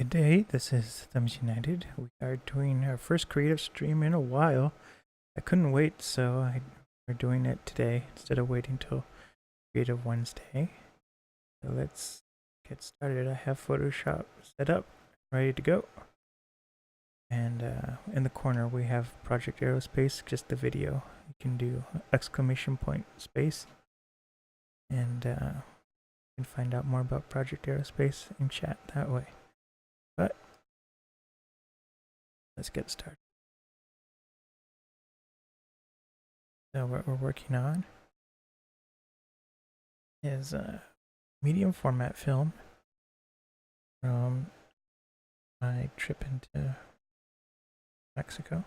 Good day, this is Thumbs United. We are doing our first creative stream in a while. I couldn't wait, so we're doing it today instead of waiting till Creative Wednesday. So let's get started. I have Photoshop set up, ready to go. And in the corner we have Project Aerospace, just the video. You can do exclamation point space. And you can find out more about Project Aerospace in chat that way. But let's get started. So what we're working on is a medium format film from my trip into Mexico.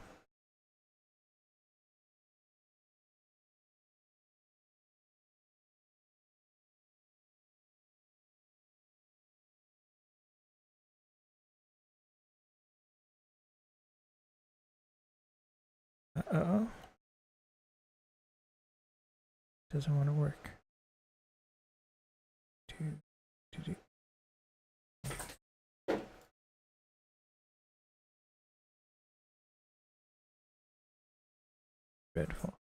Uh-oh. Doesn't want to work. Dreadful.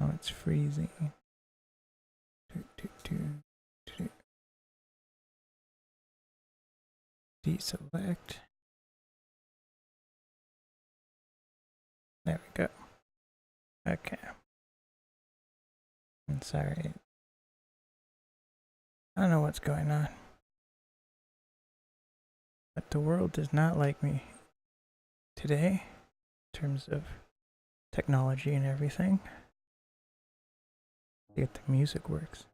Oh, it's freezing. Deselect. There we go. Okay. I'm sorry. I don't know what's going on. But the world does not like me today in terms of technology and everything. See if the music works.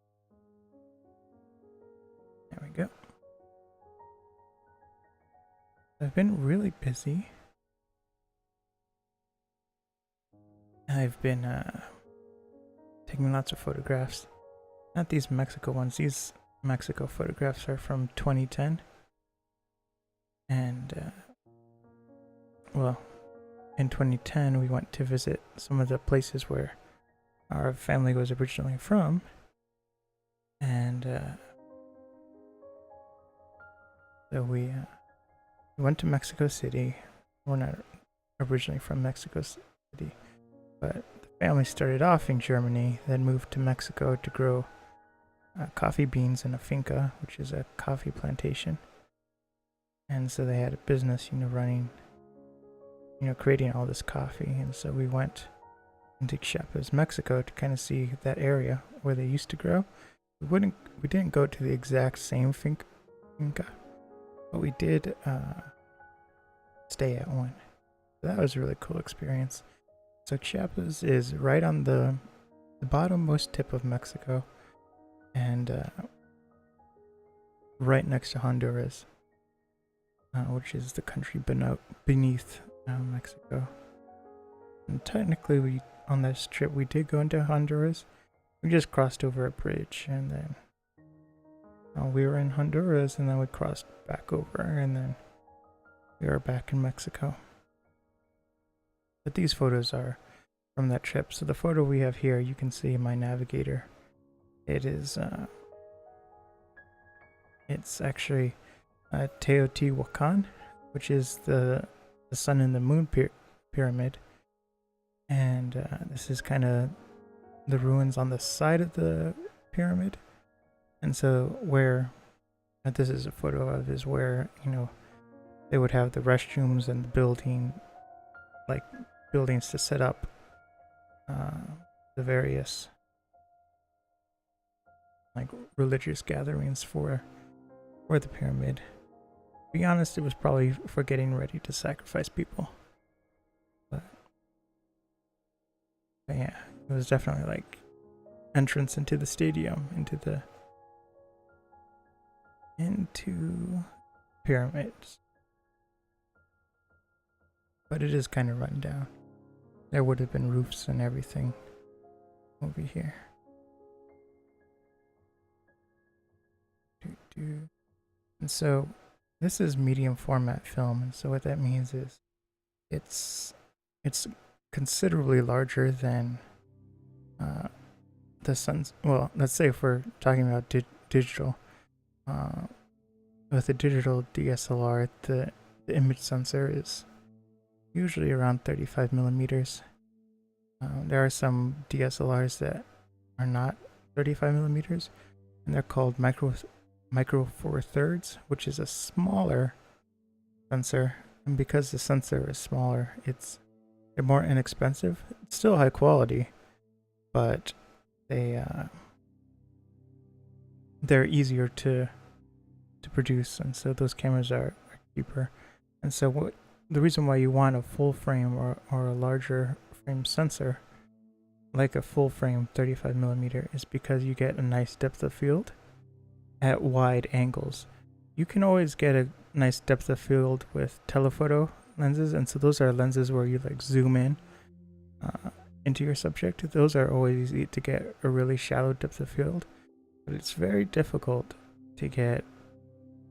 There we go. I've been really busy. I've been taking lots of photographs. Not these Mexico ones. These Mexico photographs are from 2010. And, well, in 2010 we went to visit some of the places where our family was originally from. And so we went to Mexico City. We're not originally from Mexico City, but the family started off in Germany, then moved to Mexico to grow coffee beans in a finca, which is a coffee plantation. And so they had a business, running, creating all this coffee. And so we went into Chiapas, Mexico to kind of see that area where they used to grow. We didn't go to the exact same finca, but we did stay at one. So that was a really cool experience. So Chiapas is right on the bottommost tip of Mexico, and right next to Honduras, which is the country beneath Mexico. And technically, on this trip, we did go into Honduras. We just crossed over a bridge, and then we were in Honduras, and then we crossed back over, and then we were back in Mexico. But these photos are from that trip. So the photo we have here, you can see my navigator. It is, it's actually Teotihuacan, which is the sun and the moon pyramid. And this is kind of the ruins on the side of the pyramid. And so where this is a photo of is where, they would have the restrooms and the buildings to set up the various religious gatherings for the pyramid. To be honest, it was probably for getting ready to sacrifice people. But yeah, it was definitely entrance into the stadium, into pyramids. But it is kind of run down. there would have been roofs and everything over here. And so this is medium format film, and so what that means is it's considerably larger than the sun's. Well, let's say if we're talking about digital, with a digital DSLR, the image sensor is usually around 35 millimeters. There are some DSLRs that are not 35 millimeters, and they're called micro four thirds, which is a smaller sensor. And because the sensor is smaller, they're more inexpensive. It's still high quality, but they're easier to produce, and so those cameras are cheaper. And so the reason why you want a full frame or a larger frame sensor, like a full frame 35 millimeter, is because you get a nice depth of field at wide angles. You can always get a nice depth of field with telephoto lenses, and so those are lenses where you like zoom in into your subject. Those are always easy to get a really shallow depth of field, but it's very difficult to get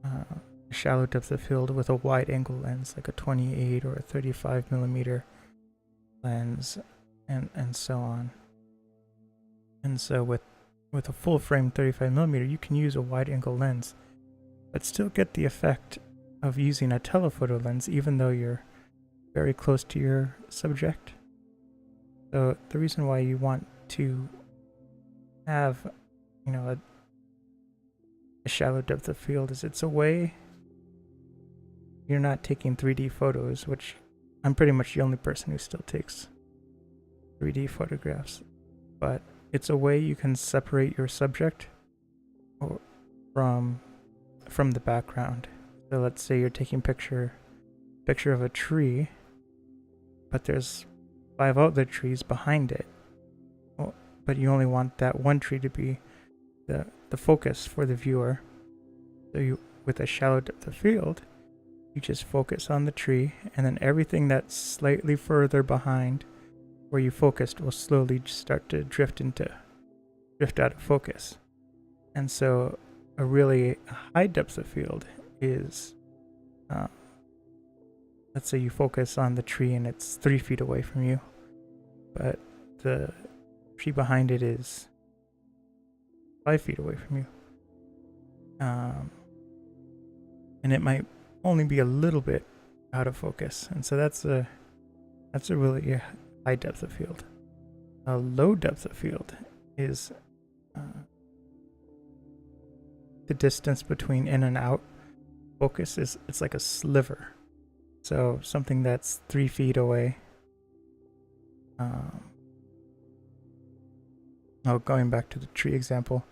a shallow depth of field with a wide angle lens, like a 28 or a 35 millimeter lens, and so on. And so with a full frame 35 millimeter, you can use a wide angle lens, but still get the effect of using a telephoto lens, even though you're very close to your subject. So the reason why you want to have, a shallow depth of field is it's a way you're not taking 3D photos, which I'm pretty much the only person who still takes 3D photographs, but it's a way you can separate your subject from the background. So let's say you're taking picture of a tree, but there's 5 other trees behind it. But you only want that one tree to be the focus for the viewer. So with a shallow depth of field, you just focus on the tree, and then everything that's slightly further behind where you focused will slowly start to drift out of focus. And so a really high depth of field is, let's say you focus on the tree and it's 3 feet away from you, but the tree behind it is 5 feet away from you. And it might only be a little bit out of focus. And so that's a really high depth of field. A low depth of field is the distance between in and out focus it's like a sliver. So something that's 3 feet away. Going back to the tree example,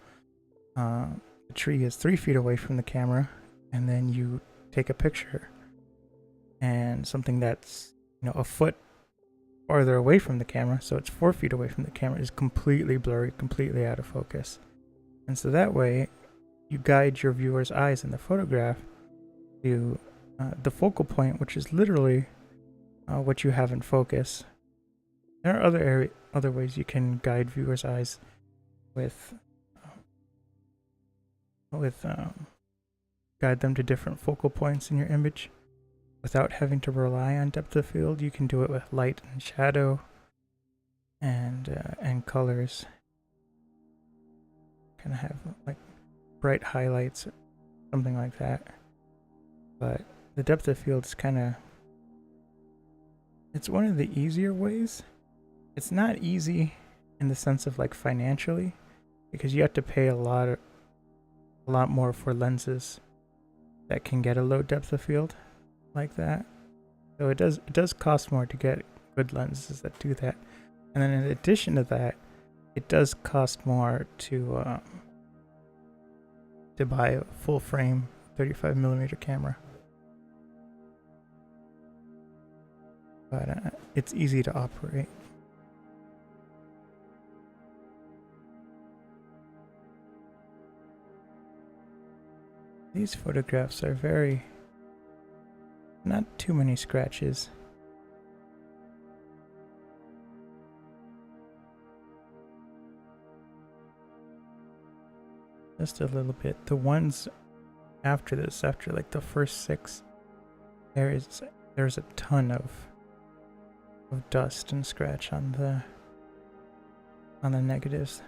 the tree is 3 feet away from the camera, and then you take a picture, and something that's a foot farther away from the camera, so it's 4 feet away from the camera, is completely blurry, completely out of focus. And so that way, you guide your viewer's eyes in the photograph to the focal point, which is literally what you have in focus. There are other ways you can guide viewers' eyes with guide them to different focal points in your image without having to rely on depth of field. You can do it with light and shadow and colors. Kind of have like bright highlights, something like that. But the depth of field is it's one of the easier ways. It's not easy in the sense of like financially, because you have to pay a lot more for lenses that can get a low depth of field like that. So it does cost more to get good lenses that do that. And then in addition to that, it does cost more to buy a full frame 35 millimeter camera. But it's easy to operate. These photographs are not too many scratches. just a little bit. The ones after this, after like the first 6, there's a ton of dust and scratch on the negatives.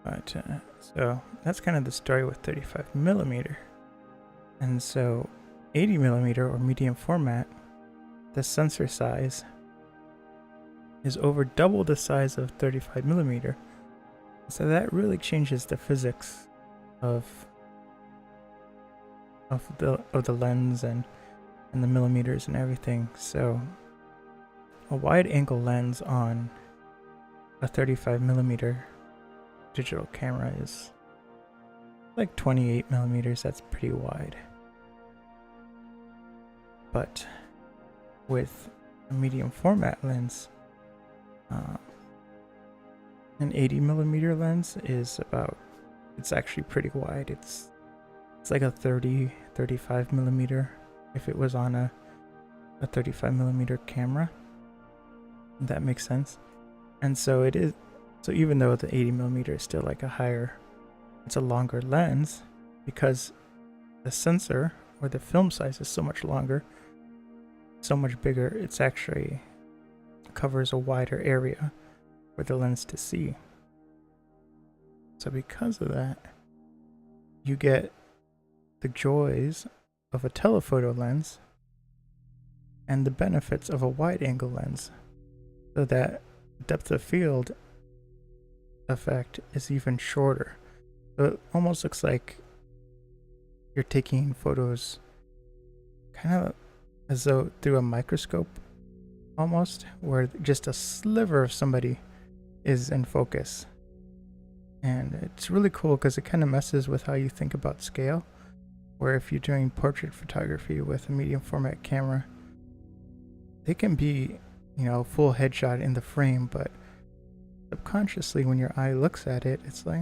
But so that's kind of the story with 35mm. And so 80mm or medium format, the sensor size is over double the size of 35mm. So that really changes the physics of the lens and the millimeters and everything. So a wide angle lens on a 35mm digital camera is like 28mm. That's pretty wide. But with a medium format lens, an 80mm lens is it's actually pretty wide. It's like a 35mm if it was on a 35mm camera. That makes sense. And so it is. So even though the 80mm is still like it's a longer lens, because the sensor or the film size is so much longer, so much bigger, it's actually covers a wider area for the lens to see. So because of that, you get the joys of a telephoto lens and the benefits of a wide angle lens, so that depth of field effect is even shorter. So it almost looks like you're taking photos kind of as though through a microscope, almost, where just a sliver of somebody is in focus. And it's really cool because it kind of messes with how you think about scale, where if you're doing portrait photography with a medium format camera, they can be, full headshot in the frame, but subconsciously when your eye looks at it, it's like,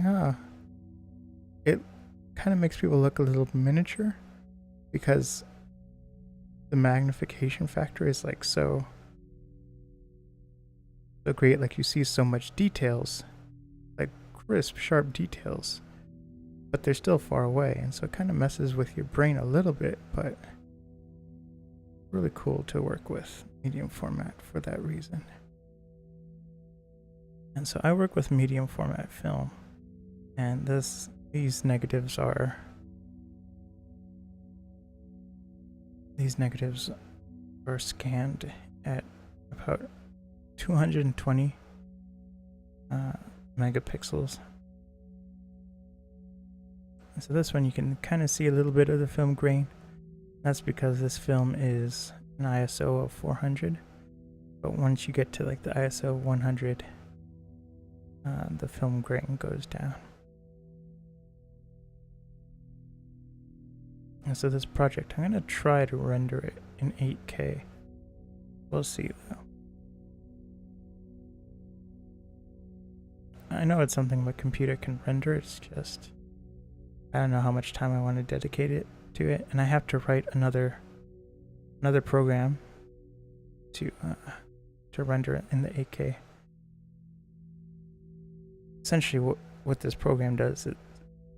it kind of makes people look a little miniature, because the magnification factor is like so great. Like you see so much details, like crisp, sharp details, but they're still far away, and so it kind of messes with your brain a little bit, but really cool to work with medium format for that reason. And so I work with medium format film, and these negatives are scanned at about 220 megapixels. And so this one you can kind of see a little bit of the film grain. That's because this film is an ISO of 400, but once you get to like the ISO 100, the film grain goes down. And so this project, I'm going to try to render it in 8K. We'll see though. I know it's something my computer can render, it's just I don't know how much time I want to dedicate it to it, and I have to write another program to render it in the 8K. Essentially what this program does,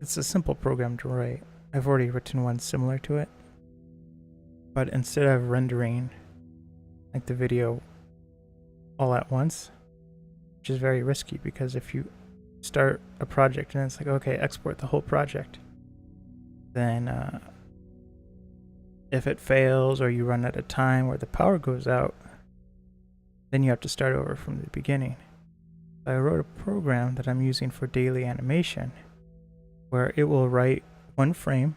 it's a simple program to write. I've already written one similar to it, but instead of rendering like the video all at once, which is very risky, because if you start a project and it's like, okay, export the whole project, then if it fails or you run out of time or the power goes out, then you have to start over from the beginning. I wrote a program that I'm using for daily animation where it will write one frame,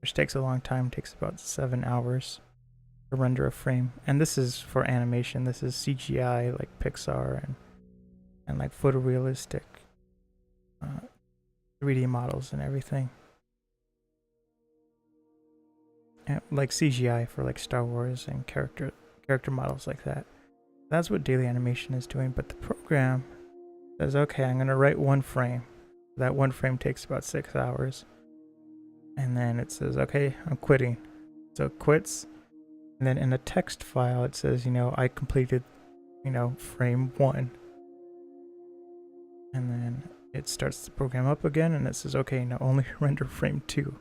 which takes a long time, takes about 7 hours to render a frame. And this is for animation. This is CGI like Pixar and like photorealistic 3D models and everything. And like CGI for like Star Wars and character models like that. That's what daily animation is doing, but the program says, okay, I'm going to write one frame. That one frame takes about 6 hours. And then it says, okay, I'm quitting. So it quits. And then in a text file, it says, I completed, frame 1. And then it starts the program up again, and it says, okay, now only render frame 2.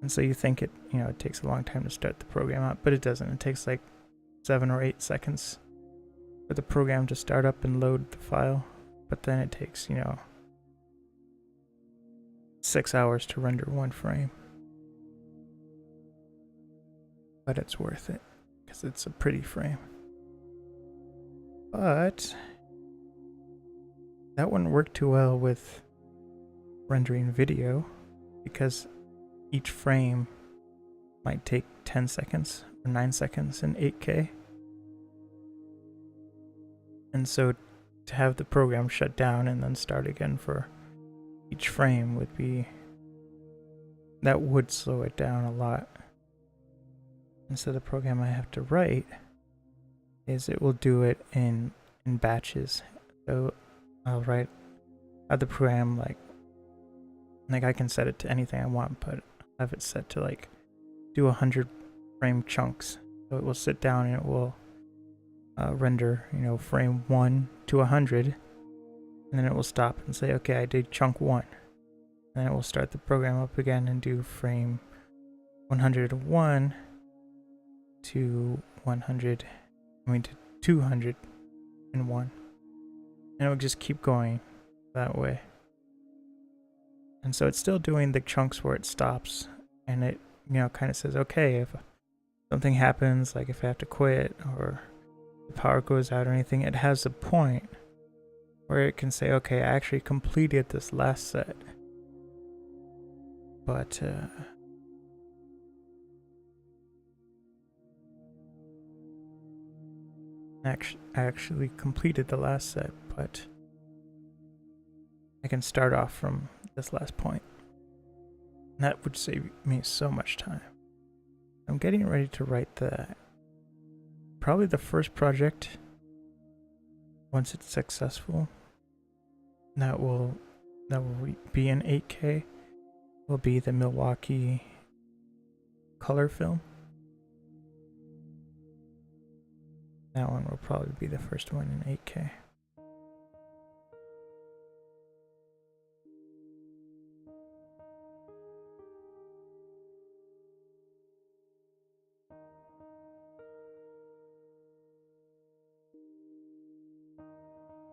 And so you think it takes a long time to start the program up, but it doesn't. It takes like 7 or 8 seconds for the program to start up and load the file. But then it takes, 6 hours to render 1 frame. But it's worth it, because it's a pretty frame. But that wouldn't work too well with rendering video, because each frame might take 10 seconds or 9 seconds in 8K. And so to have the program shut down and then start again for each frame that would slow it down a lot. And so the program I have to write is it will do it in batches. So I'll have the program like I can set it to anything I want, but I'll have it set to like do 100 frame chunks. So it will sit down and it will render, frame 1 to 100, and then it will stop and say, okay, I did chunk 1. And then it will start the program up again and do frame 101 to 201. And it will just keep going that way. And so it's still doing the chunks where it stops, and it, kind of says, okay, if something happens, like if I have to quit or the power goes out or anything, it has a point where it can say, okay, I actually completed this last set. But I actually completed the last set, but I can start off from this last point. And that would save me so much time. I'm getting ready to write probably the first project, once it's successful, that will be in 8K, will be the Milwaukee color film. That one will probably be the first one in 8K.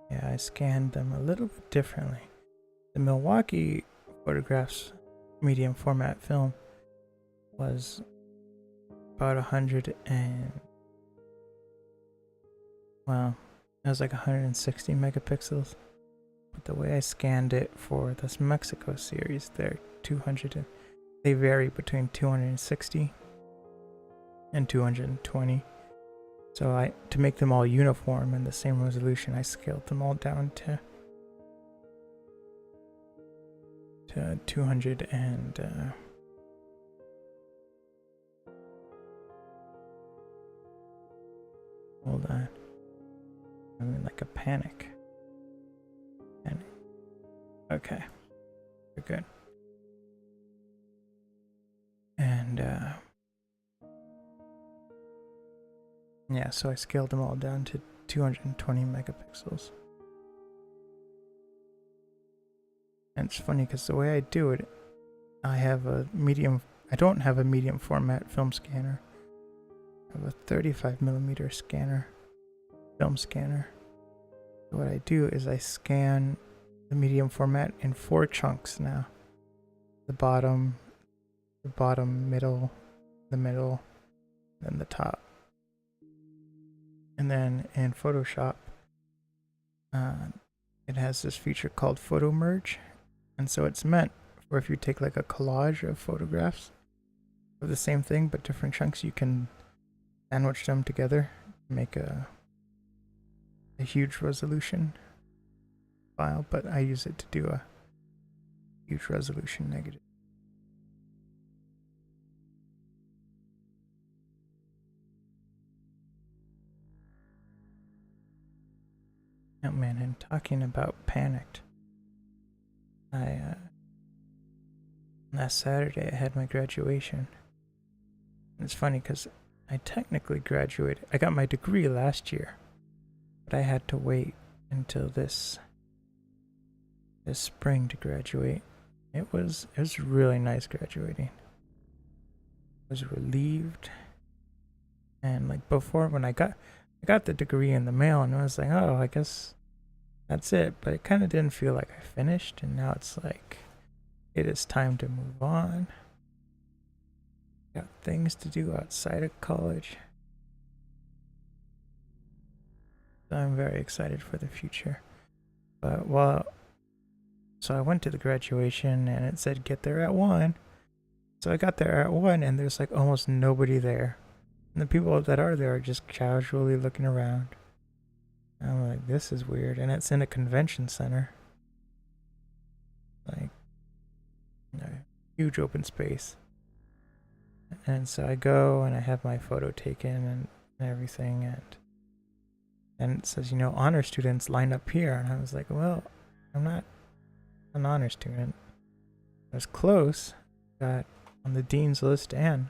Yeah, I scanned them a little bit differently. The Milwaukee Photographs medium format film was about 100 and, well, it was like 160 megapixels. But the way I scanned it for this Mexico series, they're 200. They vary between 260 and 220. So to make them all uniform and the same resolution, I scaled them all down to 200 and hold on. I'm in like a panic. Okay. We're good. And yeah, so I scaled them all down to 220 megapixels. And it's funny because the way I do it, I don't have a medium format film scanner. I have a 35 millimeter film scanner. So what I do is I scan the medium format in 4 chunks now. The bottom, middle, the middle, then the top. And then in Photoshop, it has this feature called Photo Merge. And so it's meant for if you take like a collage of photographs of the same thing but different chunks, you can sandwich them together, make a huge resolution file, but I use it to do a huge resolution negative. Oh man, and talking about panicked, last Saturday I had my graduation. And it's funny because I technically graduated. I got my degree last year, but I had to wait until this spring to graduate. It was really nice graduating. I was relieved, and like before when I got the degree in the mail, and I was like, oh, I guess that's it. But it kind of didn't feel like I finished, and now it's like it is time to move on. Got things to do outside of college. So I'm very excited for the future. But so I went to the graduation and it said get there at 1. So I got there at 1 and there's like almost nobody there. And the people that are there are just casually looking around. And I'm like, this is weird. And it's in a convention center. Like, huge open space. And so I go and I have my photo taken and everything, and it says, honor students line up here. And I was like, well, I'm not an honor student. I was close, got on the dean's list and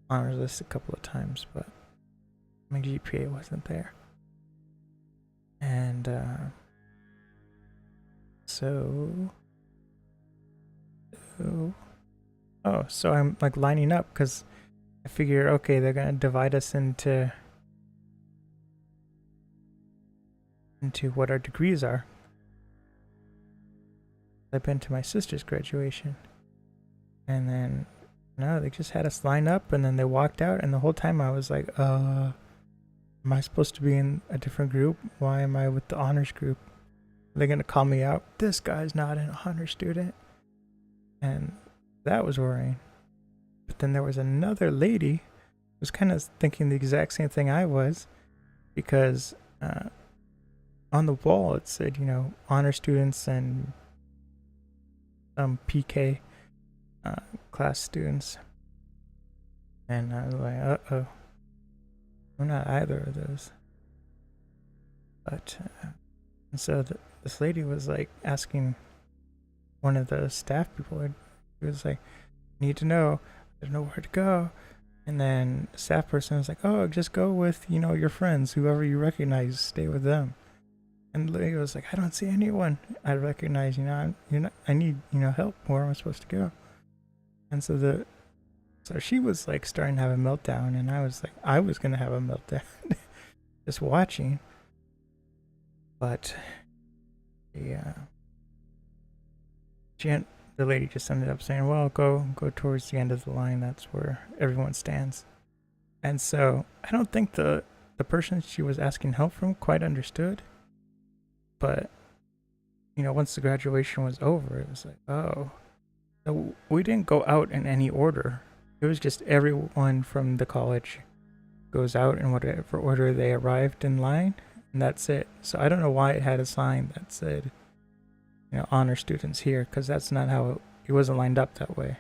honors list a couple of times, but my GPA wasn't there. And so I'm like lining up because I figure, okay, they're gonna divide us into what our degrees are. I've been to my sister's graduation, and then no, they just had us line up, and then they walked out, and the whole time I was like, am I supposed to be in a different group? Why am I with the honors group? Are they gonna call me out? This guy's not an honor student. And that was worrying. But then there was another lady who was kind of thinking the exact same thing I was, because on the wall it said, honor students and some PK class students. And I was like, uh-oh. I'm not either of those. But, and so this lady was like asking one of the staff people, he was like, need to know, there's nowhere to go. And then the staff person was like, oh, just go with, your friends, whoever you recognize, stay with them. And the lady was like, I don't see anyone I recognize, I need, help. Where am I supposed to go? And so she was like starting to have a meltdown, and I was like, I was going to have a meltdown just watching. But yeah, the lady just ended up saying, well, go towards the end of the line. That's where everyone stands. And so I don't think the person she was asking help from quite understood. But, once the graduation was over, it was like, oh, so we didn't go out in any order. It was just everyone from the college goes out in whatever order they arrived in line, and that's it. So I don't know why it had a sign that said, honor students here, because that's not how it wasn't lined up that way.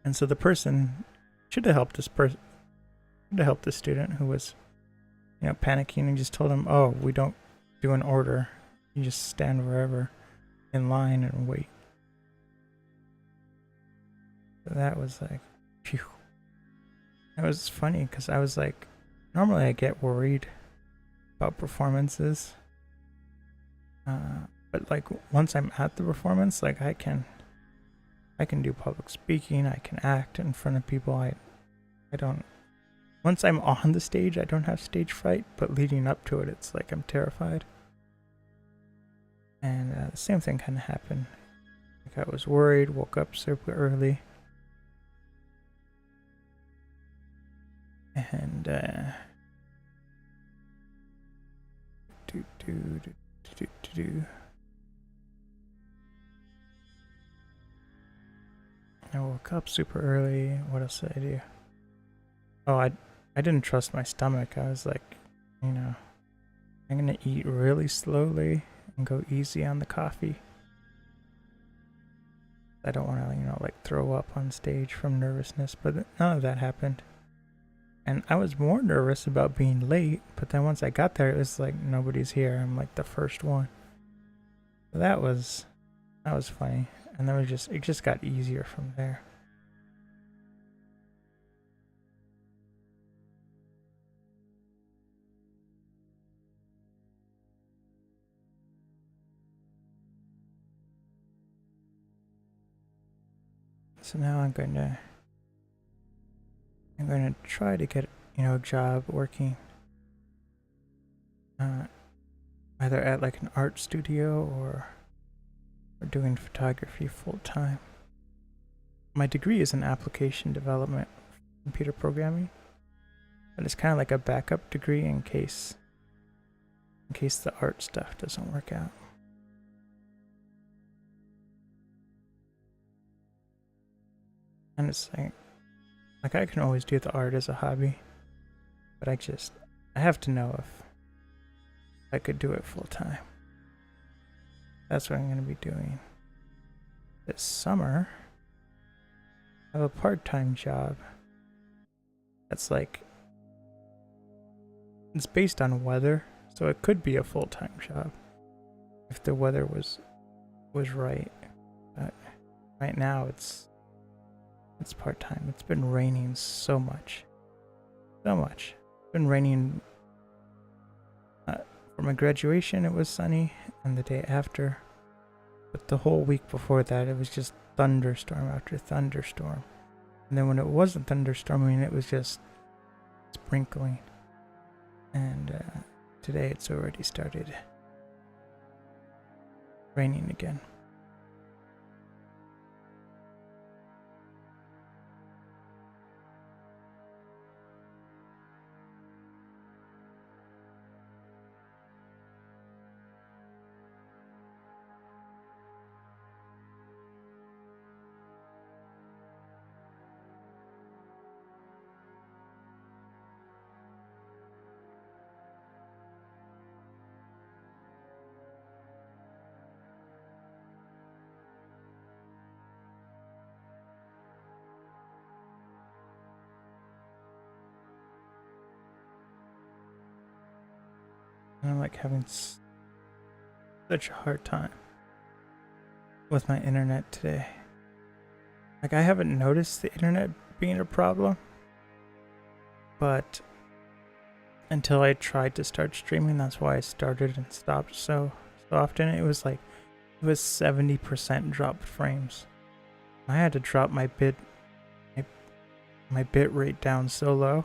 And so the person should have helped this student who was, panicking, and just told him, oh, we don't do an order. You just stand wherever in line and wait. So that was like, phew. It was funny because I was like, normally I get worried about performances. But like once I'm at the performance, like I can do public speaking, I can act in front of people. I don't, once I'm on the stage, I don't have stage fright, but leading up to it, it's like I'm terrified. And the same thing kind of happened. Like I was worried, woke up super early. And I woke up super early. What else did I do? Oh, I didn't trust my stomach. I was like, I'm gonna eat really slowly and go easy on the coffee. I don't want to, like throw up on stage from nervousness, but none of that happened. And I was more nervous about being late, but then once I got there, it was like nobody's here. I'm like the first one. So that was funny. And then it just got easier from there. So now I'm going to try to get, a job working either at like an art studio or doing photography full time. My degree is in application development, computer programming, but it's kind of like a backup degree in case the art stuff doesn't work out. And it's like I can always do the art as a hobby, but I have to know if I could do it full time. That's what I'm going to be doing this summer. I have a part-time job that's like, it's based on weather, so it could be a full-time job if the weather was right. But right now it's part-time. It's been raining so much. It's been raining. For my graduation it was sunny, and the day after, but the whole week before that it was just thunderstorm after thunderstorm. And then when it wasn't thunderstorming, it was just sprinkling. And today it's already started raining again. And I'm like having such a hard time with my internet today. Like, I haven't noticed the internet being a problem, but until I tried to start streaming, that's why I started and stopped so often. It was 70% dropped frames. I had to drop my bit rate down so low.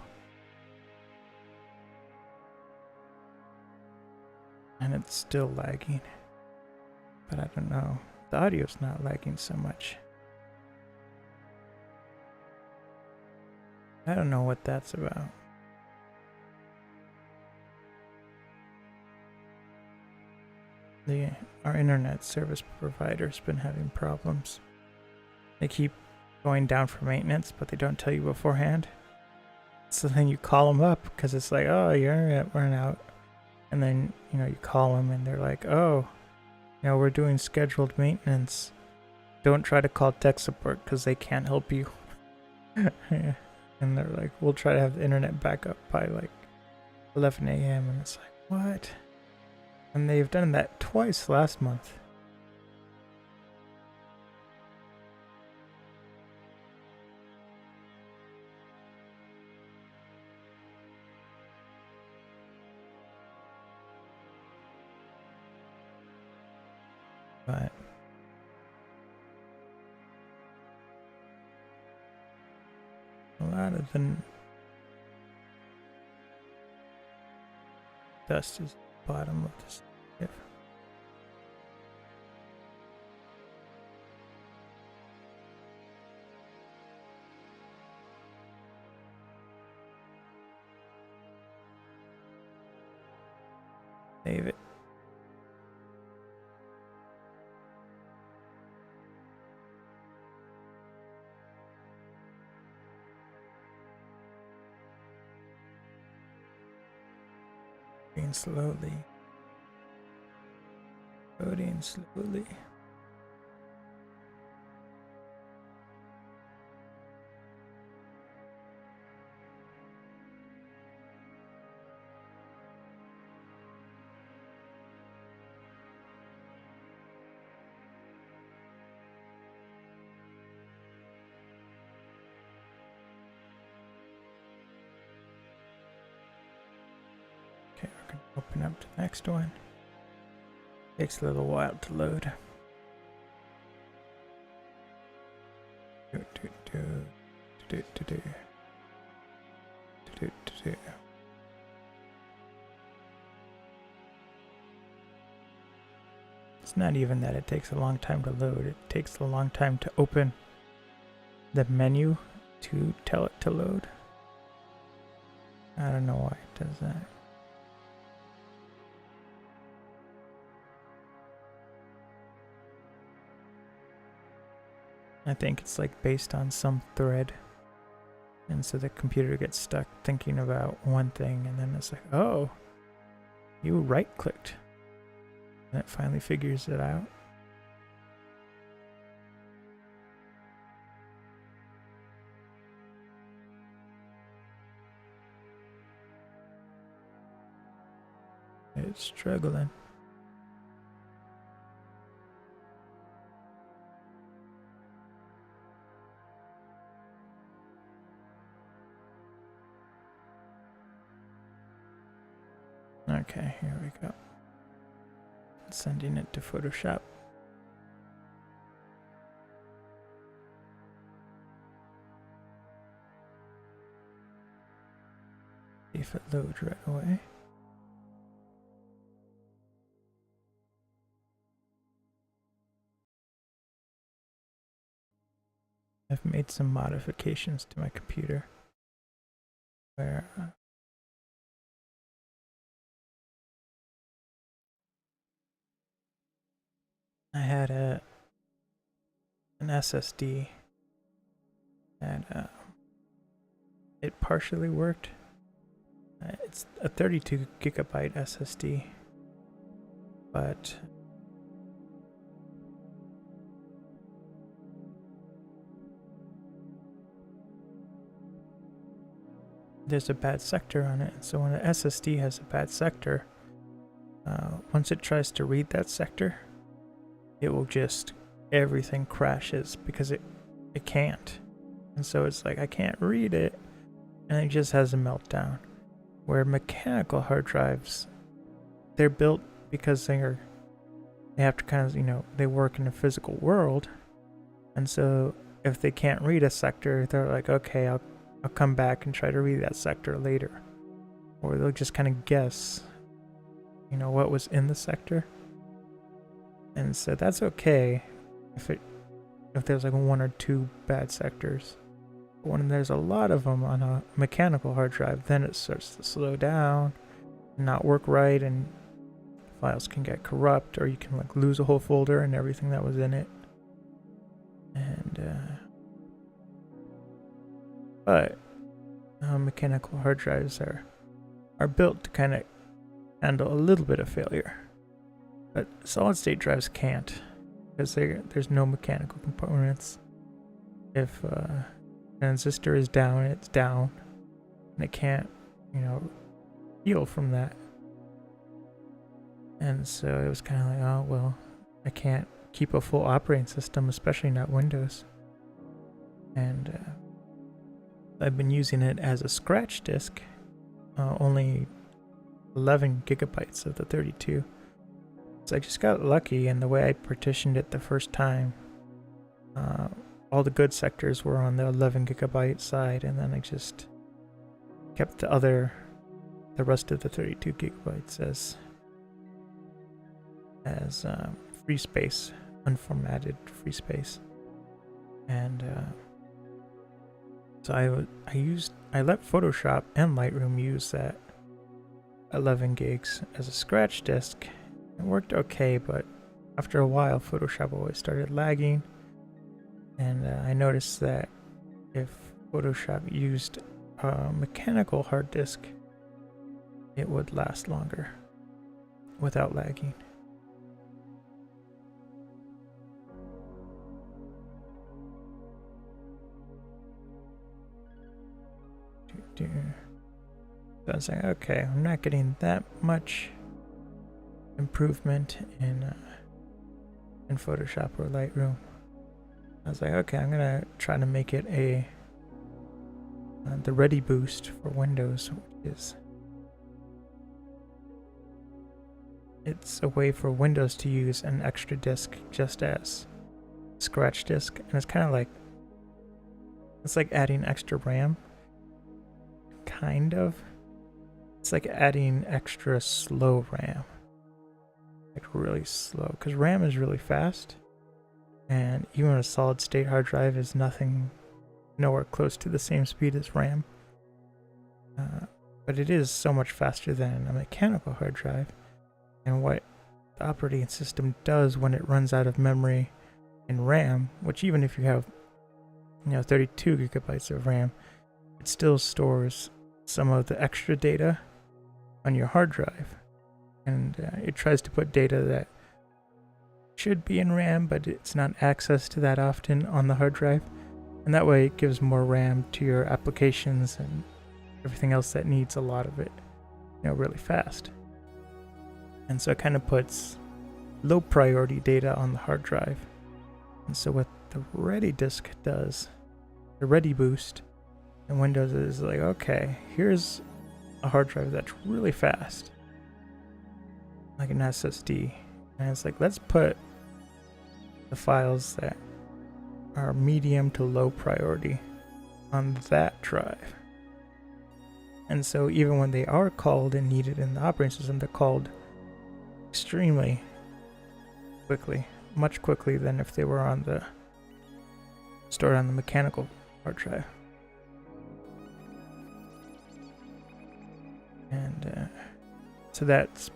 And it's still lagging. But I don't know. The audio's not lagging so much. I don't know what that's about. Our internet service provider's been having problems. They keep going down for maintenance, but they don't tell you beforehand. So then you call them up because it's like, oh, your internet ran out. And then, you call them and they're like, oh, we're doing scheduled maintenance. Don't try to call tech support because they can't help you. Yeah. And they're like, we'll try to have the internet back up by like 11 a.m. And it's like, what? And they've done that twice last month. But a lot of the dust is at the bottom of this. Save it. Slowly. Loading slowly. Open up to the next one. Takes a little while to load. It's not even that it takes a long time to load, it takes a long time to open the menu to tell it to load. I don't know why it does that. I think it's like based on some thread. And so the computer gets stuck thinking about one thing and then it's like, oh, you right clicked. And it finally figures it out. It's struggling. Okay, here we go. Sending it to Photoshop. See if it loads right away. I've made some modifications to my computer where I had an SSD and it partially worked. It's a 32 gigabyte SSD, but there's a bad sector on it. So when an SSD has a bad sector, once it tries to read that sector, it will just, everything crashes because it can't. And so it's like, I can't read it, and it just has a meltdown. Where mechanical hard drives, they're built because they have to kind of, you know, they work in the physical world. And so if they can't read a sector, they're like, okay, I'll come back and try to read that sector later. Or they'll just kind of guess, you know, what was in the sector. And so that's okay if there's like one or two bad sectors. But when there's a lot of them on a mechanical hard drive, then it starts to slow down, not work right, and files can get corrupt, or you can like lose a whole folder and everything that was in it. And but mechanical hard drives are built to kind of handle a little bit of failure, but solid state drives can't, because there's no mechanical components. If transistor is down, it's down, and it can't, you know, heal from that. And so it was kind of like, oh well, I can't keep a full operating system, especially not Windows. And I've been using it as a scratch disk, only 11 gigabytes of the 32. So I just got lucky in the way I partitioned it the first time. All the good sectors were on the 11 gigabyte side, and then I just kept the rest of the 32 gigabytes as free space, unformatted free space. And so I let Photoshop and Lightroom use that 11 gigs as a scratch disk. It worked okay, but after a while Photoshop always started lagging, and I noticed that if Photoshop used a mechanical hard disk, it would last longer without lagging. So I was like, okay, I'm not getting that much improvement in Photoshop or Lightroom. I was like, okay, I'm gonna try to make it the Ready Boost for Windows, which is it's a way for Windows to use an extra disk just as scratch disk, and it's kind of like It's like adding extra RAM. Kind of. It's like adding extra slow RAM. Like really slow. Because RAM is really fast. And even a solid state hard drive is nowhere close to the same speed as RAM. But it is so much faster than a mechanical hard drive. And what the operating system does when it runs out of memory and RAM, which even if you have 32 gigabytes of RAM, it still stores some of the extra data on your hard drive. And it tries to put data that should be in RAM, but it's not accessed to that often on the hard drive. And that way it gives more RAM to your applications and everything else that needs a lot of it, really fast. And so it kind of puts low priority data on the hard drive. And so what the Ready Disk does, the Ready Boost in Windows is like, okay, here's a hard drive that's really fast, like an SSD. And it's like, let's put the files that are medium to low priority on that drive. And so even when they are called and needed in the operating system, they're called extremely quickly, much quickly than if they were stored on the mechanical hard drive. And so that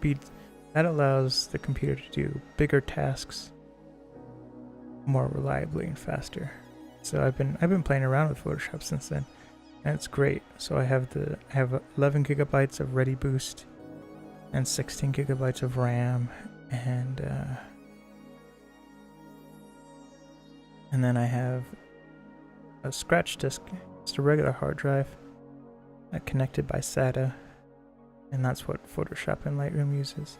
allows the computer to do bigger tasks more reliably and faster. So I've been playing around with Photoshop since then, and it's great. So I have 11 gigabytes of Ready Boost and 16 gigabytes of RAM, and then I have a scratch disk, just a regular hard drive, connected by SATA, and that's what Photoshop and Lightroom uses.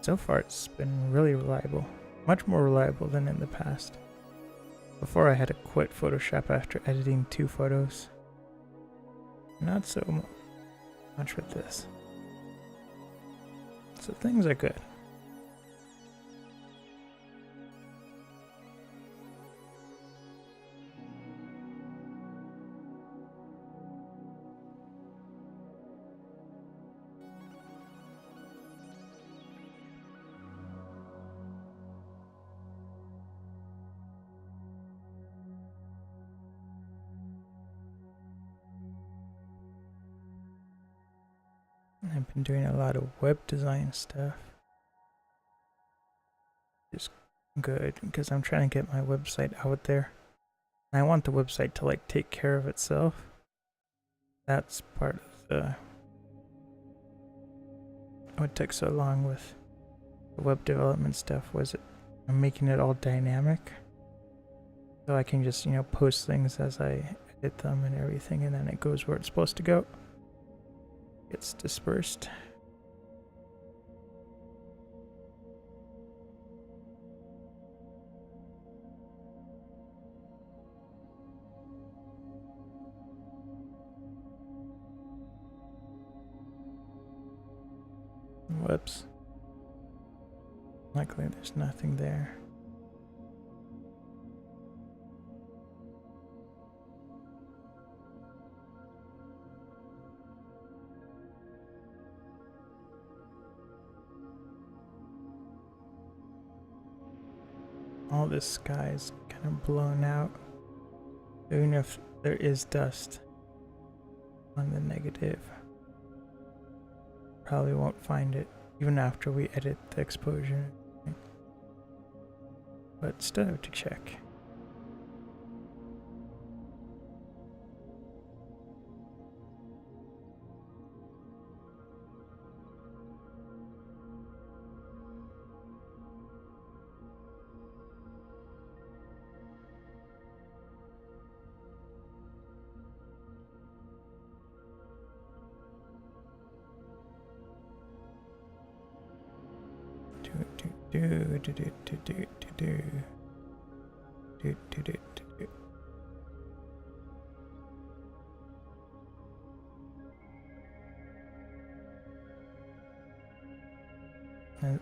So far it's been really reliable, much more reliable than in the past. Before I had to quit Photoshop after editing 2 photos. Not so much with this. So things are good. I've been doing a lot of web design stuff. It's good because I'm trying to get my website out there. And I want the website to take care of itself. That's part of what took so long with the web development stuff, was I'm making it all dynamic. So I can just, post things as I edit them and everything, and then it goes where it's supposed to go. Gets dispersed. Whoops. Luckily there's nothing there. All this sky is kind of blown out. Even if there is dust on the negative, probably won't find it even after we edit the exposure. But still have to check.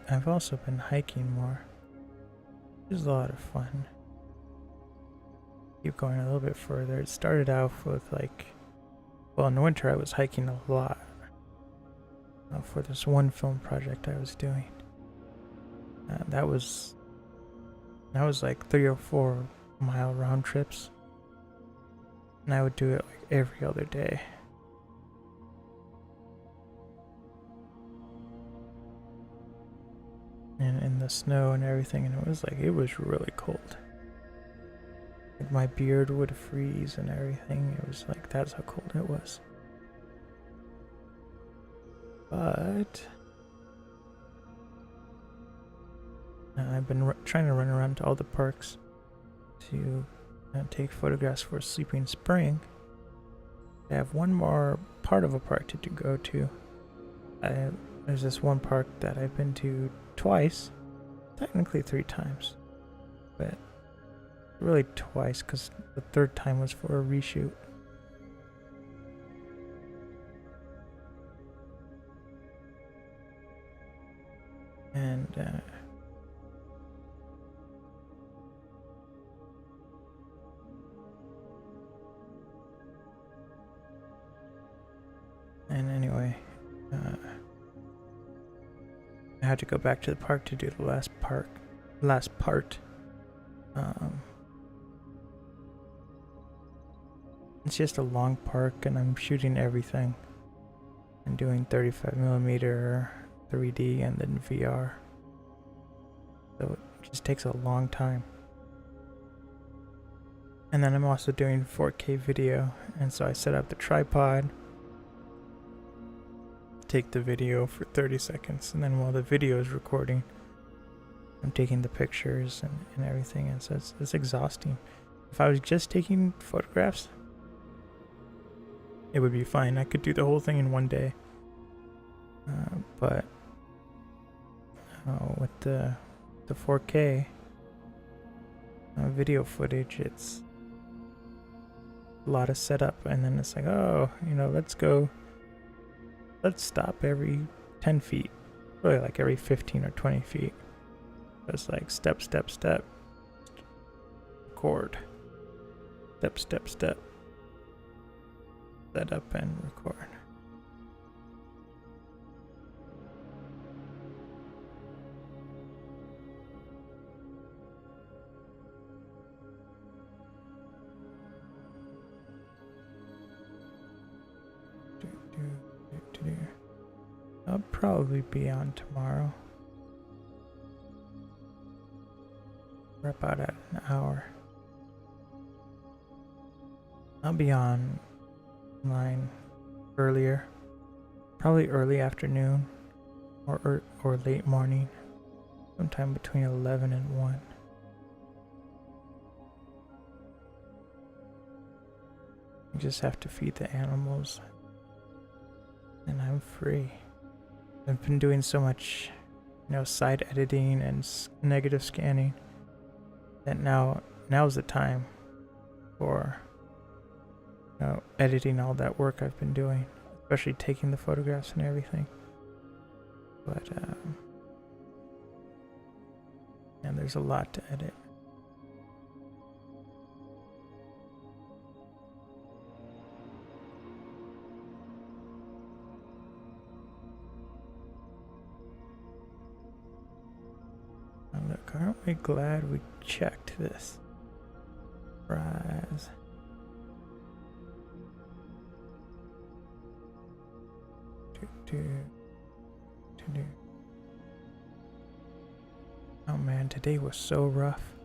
I've also been hiking more. It's a lot of fun. keep going a little bit further. It started off with like, well, in the winter I was hiking a lot for this one film project I was doing. That was like 3 or 4 mile round trips, and I would do it like every other day. And in the snow and everything, and it was really cold. Like my beard would freeze and everything. It was like, that's how cold it was. But I've been trying to run around to all the parks to take photographs for Sleeping Spring. I have one more part of a park to go to. There's this one park that I've been to twice, technically 3 times, but really twice because the 3rd time was for a reshoot. And anyway, I had to go back to the park to do the last part. It's just a long park, and I'm shooting everything. I'm doing 35mm 3D and then VR. So it just takes a long time. And then I'm also doing 4K video, and so I set up the tripod, take the video for 30 seconds, and then while the video is recording, I'm taking the pictures and everything, and so it's exhausting. If I was just taking photographs, it would be fine. I could do the whole thing in one day. But with the 4K video footage, it's a lot of setup, and then it's like, oh, let's stop every 10 feet, really like every 15 or 20 feet. It's like step, record, step, set up and record. I'll probably be on tomorrow for about an hour. I'll be online earlier, probably early afternoon or late morning, sometime between 11 and 1. I just have to feed the animals, and I'm free. I've been doing so much, side editing and negative scanning that now's the time for editing all that work I've been doing, especially taking the photographs and everything. But and there's a lot to edit. Look, aren't we glad we checked this? Rise. Oh man, today was so rough.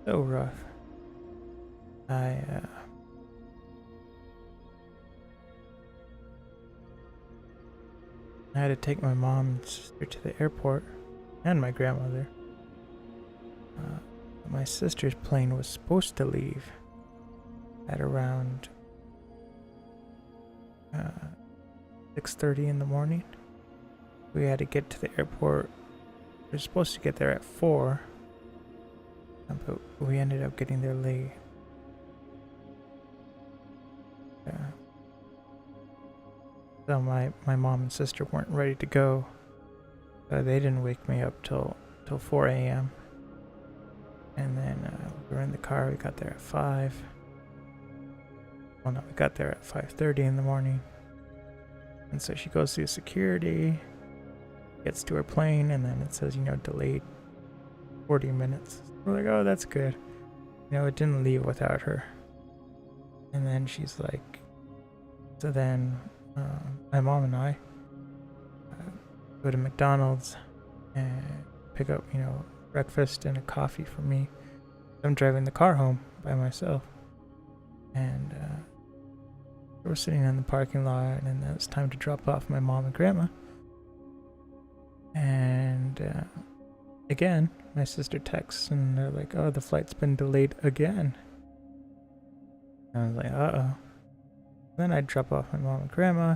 So rough. I had to take my mom and sister to the airport, and my grandmother. My sister's plane was supposed to leave at around 6:30 in the morning. We had to get to the airport. We were supposed to get there at 4, but we ended up getting there late. So my mom and sister weren't ready to go. They didn't wake me up till 4 a.m. And then we were in in the car. We got there at 5. Well, no, we got there at 5:30 in the morning. And so she goes through security, gets to her plane, and then it says, delayed 40 minutes. We're like, oh, that's good. It didn't leave without her. And then she's like, so then my mom and I go to McDonald's and pick up, breakfast and a coffee for me. I'm driving the car home by myself. And we're sitting in the parking lot, and then it's time to drop off my mom and grandma. And again, my sister texts, and they're like, oh, the flight's been delayed again. And I was like, uh-oh. Then I drop off my mom and grandma,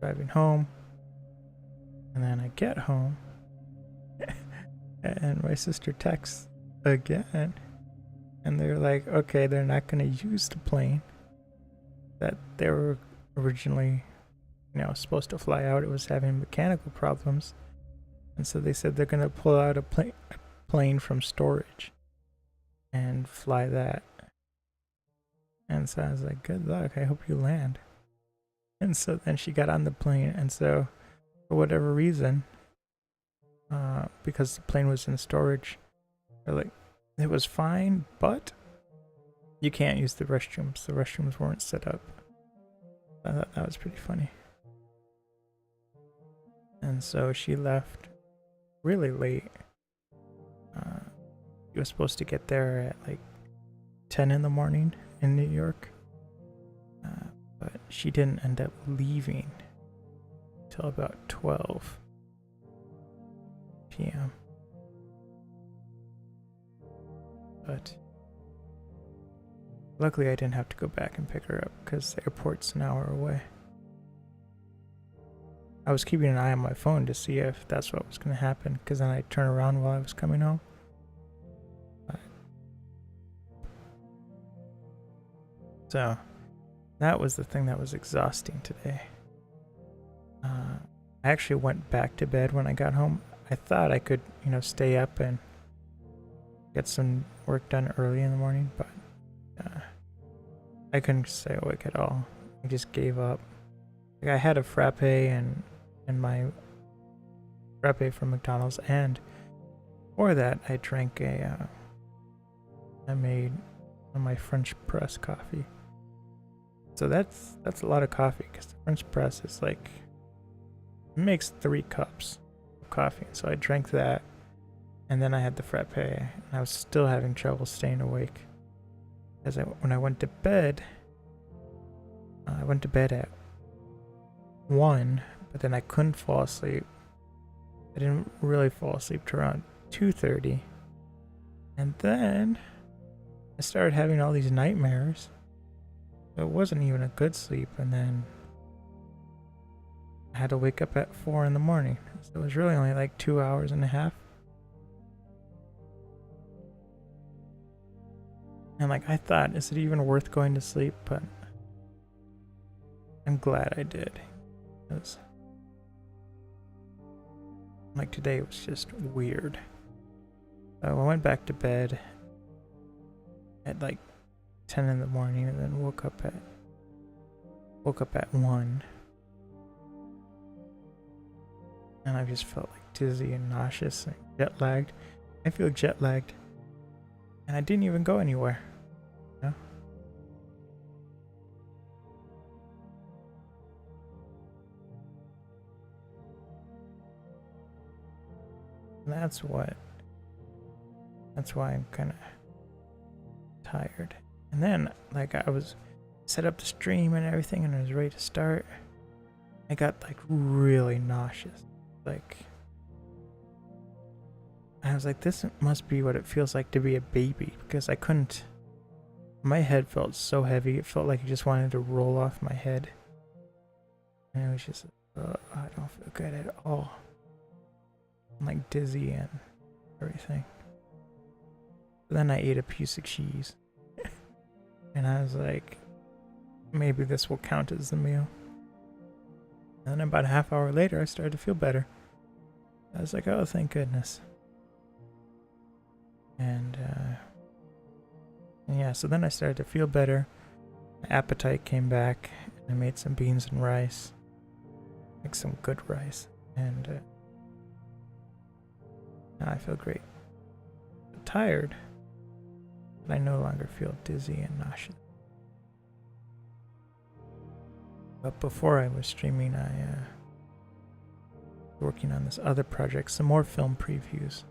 driving home. And then I get home, and my sister texts again. And they're like, okay, they're not going to use the plane that they were originally, supposed to fly out. It was having mechanical problems. And so they said they're going to pull out a plane from storage and fly that. And so I was like, good luck. I hope you land. And so then she got on the plane. And so for whatever reason, because the plane was in storage, they're like, it was fine, but you can't use the restrooms. The restrooms weren't set up. I thought that was pretty funny. And so she left really late. She was supposed to get there at like 10 in the morning in New York. But she didn't end up leaving till about 12 p.m. But luckily I didn't have to go back and pick her up because the airport's an hour away. I was keeping an eye on my phone to see if that's what was going to happen, because then I'd turn around while I was coming home. But so that was the thing that was exhausting today. I actually went back to bed when I got home. I thought I could, stay up and get some work done early in the morning, but I couldn't stay awake at all. I just gave up. Like, I had a frappe and my frappe from McDonald's, and for that I drank I made my French press coffee. So that's a lot of coffee, because the French press is like, it makes 3 cups of coffee. So I drank that, and then I had the frappe, and I was still having trouble staying awake. Because when I went to bed, I went to bed at 1, but then I couldn't fall asleep. I didn't really fall asleep till around 2:30. And then I started having all these nightmares. It wasn't even a good sleep, and then I had to wake up at 4 in the morning. So it was really only like 2 hours and a half. And like, I thought, is it even worth going to sleep? But I'm glad I did. Because like, today was just weird. So I went back to bed at like 10 in the morning, and then woke up at 1. And I just felt like dizzy and nauseous and jet lagged. I feel jet lagged. And I didn't even go anywhere. And that's why I'm kind of tired. And then, like, I was set up the stream and everything, and I was ready to start. I got like really nauseous. Like, I was like, this must be what it feels like to be a baby, because I couldn't. My head felt so heavy. It felt like it just wanted to roll off my head. And it was just, I don't feel good at all. I'm like dizzy and everything. But then I ate a piece of cheese. And I was like, maybe this will count as the meal. And then about a half hour later, I started to feel better. I was like, oh, thank goodness. And And yeah, so then I started to feel better. My appetite came back. I made some beans and rice, like some good rice, and now I feel great. I'm tired, but I no longer feel dizzy and nauseous. But before I was streaming, I was working on this other project, some more film previews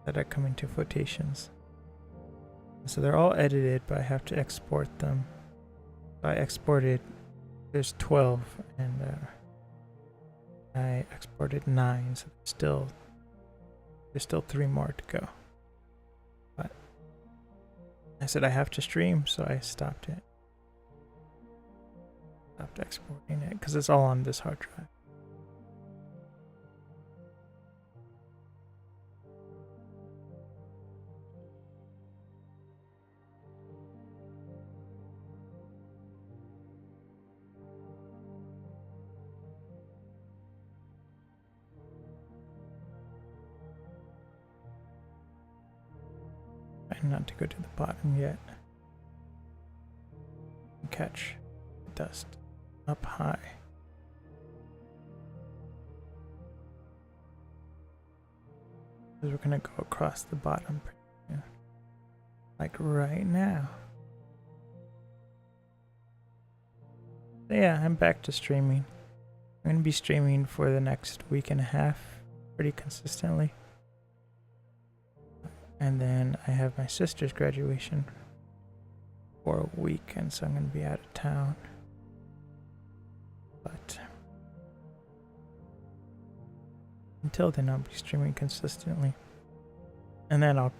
that are coming to Footations. So they're all edited, but I have to export them. I exported, there's 12, and I exported 9, so there's still 3 more to go. But I said I have to stream, so I stopped it. Stopped exporting it, because it's all on this hard drive. Trying not to go to the bottom yet. Catch dust up high. Because we're gonna go across the bottom, like right now. So yeah, I'm back to streaming. I'm gonna be streaming for the next week and a half, pretty consistently. And then I have my sister's graduation for a week, and so I'm gonna be out of town. But until then, I'll be streaming consistently, and then I'll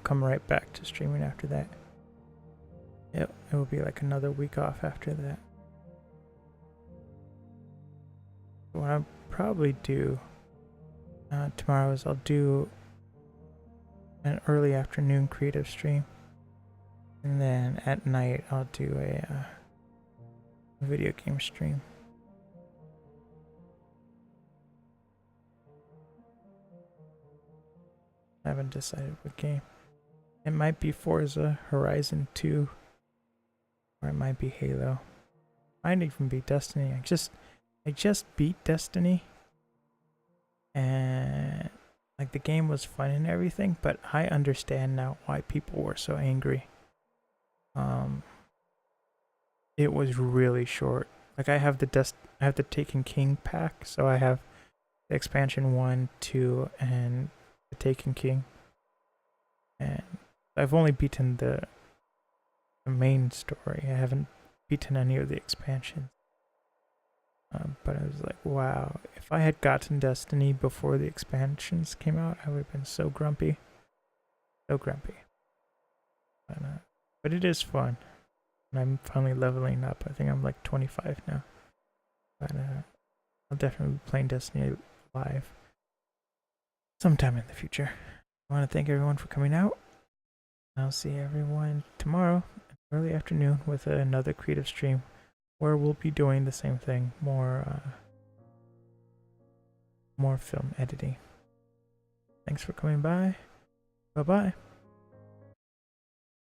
come right back to streaming after that. Yep, it will be like another week off after that. What I'll probably do tomorrow is I'll do an early afternoon creative stream, and then at night I'll do a video game stream. I haven't decided what game. It might be Forza Horizon 2, or it might be Halo. Might even be Destiny. I just beat Destiny, and like the game was fun and everything, but I understand now why people were so angry. It was really short. Like I have the Taken King pack, so I have the expansion 1, 2, and the Taken King, and I've only beaten the main story. I haven't beaten any of the expansions. But I was like, wow, if I had gotten Destiny before the expansions came out, I would have been so grumpy. So grumpy. But it is fun. And I'm finally leveling up. I think I'm like 25 now. But I'll definitely be playing Destiny live sometime in the future. I want to thank everyone for coming out. I'll see everyone tomorrow, early afternoon, with another creative stream, where we'll be doing the same thing, more film editing. Thanks for coming by. Bye-bye.